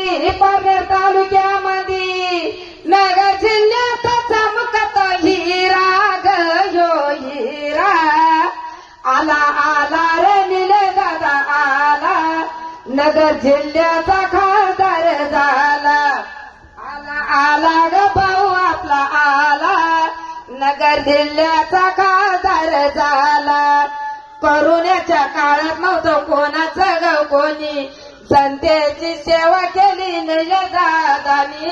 जिल्ह्यामध्ये पारनेर तालुक्यामध्ये नगर जिल्ह्यात चमकत हिरा ग यो हिरा आला आला रे निले दादा आला नगर जिल्ह्याचा खासदार झाला आला आला ग भाऊ आपला आला नगर जिल्ह्याचा खासदार झाला करोनाच्या काळात नव्हतं कोणाचं ग कोणी जनतेची सेवा केली निलदादानी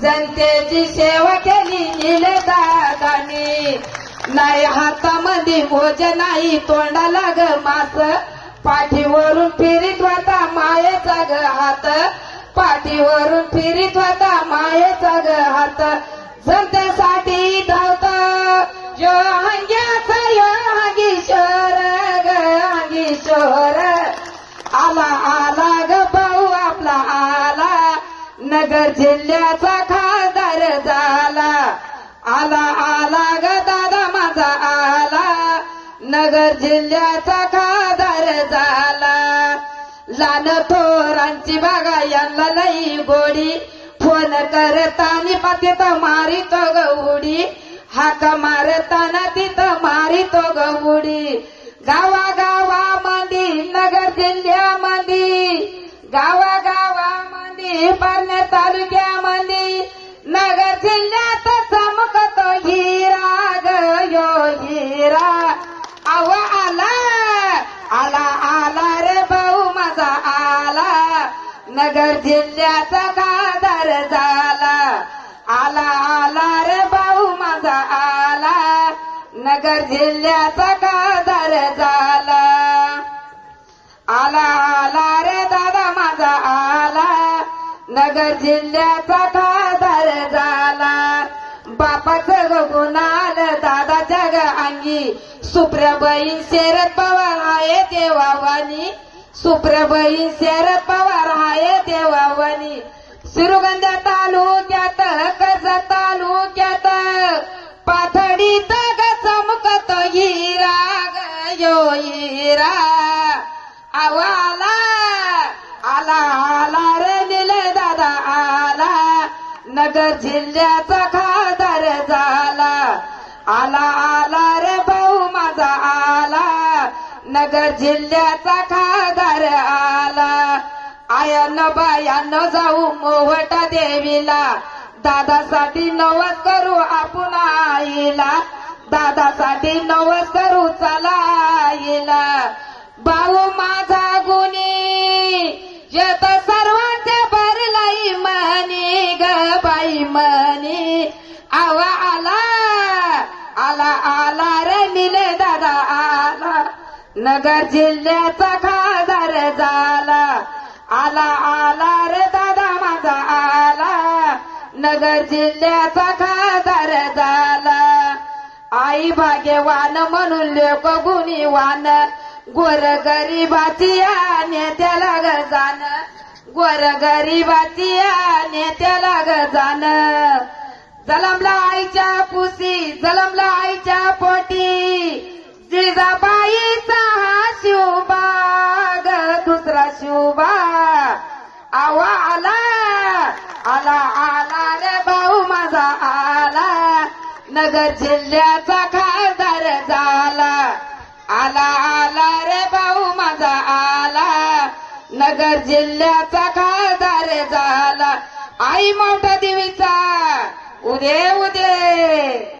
जनतेची सेवा केली निलदादानी नाही हातामध्ये भोज नाही तोंडाला ग मास पाठीवरून फिरीत होता मायेचा ग हात पाठीवरून फिरीत होता मायेचा ग हात जनतेसाठी धावत यो हंग्याचा यो हंगीश्वर ग हंगीश्वर आला आला ग भाऊ आपला आला नगर जिल्ह्याचा खासदार झाला आला आला ग दादा माझा आला नगर जिल्ह्याचा खासदार झाला लहान थोरांची बागा यांना लई गोडी फोन करतानी पातीत मारितो ग उडी हाक मारताना तिथं मारितो ग उडी गावागावामध्ये नगर जिल्ह्यामध्ये गावागावामध्ये पारनेर तालुक्यामध्ये नगर जिल्ह्यात चमकतो हिरा ग यो हिरा आव आला आला आला रे भाऊ माझा आला नगर जिल्ह्याचा खासदार झाला आला आला रे भाऊ माझा आला नगर जिल्ह्याचा खासदार झाला आला आला रे दादा माझा आला नगर जिल्ह्याचा खासदार झाला बापाचं ग गुणाल दादाच्या ग अंगी सुप्रियाबाई शरद पवार आहे देवावानी सुप्रियाबाई शरद पवार आहे देवावानी सिरुगंधा तालुक्यात कर्जत तालुक्यात पाथडीत ग चमकत हिरा ग यो हिरा आवाला आला आला रे निले दादा आला नगर जिल्ह्याचा खासदार झाला आला आला रे भाऊ माझा आला नगर जिल्ह्याचा खासदार आला आयानं बायानं जाऊ मोहटा देवीला दादासाठी नवस करू आपण आईला दादासाठी नवस करू चला आईला भाऊ माझा गुणी येत सर्वांच्या भरलाई म्हणी ग बाई म्हणी आवा आला आला आला रे निले दादा आला नगर जिल्ह्याचा खासदार झाला आला आला रे दादा माझा आला नगर जिल्ह्याचा खासदार झाला आई भाग्यवान म्हणून लोक गुणीवान गोर गरीबाची नेत्याला ग जाण गोर गरीबाची नेत्याला ग जाण जलमला आईच्या कुशी जलमला आईच्या पोटी जिजाबाईचा हा शिवबा ग दुसरा शिवबा आवा आला आला आला रे भाऊ माझा आला नगर जिल्ह्याचा खासदार झाला आला आला रे भाऊ माझा आला नगर जिल्ह्याचा खासदार झाला आई मोठा देवीचा उदे उदे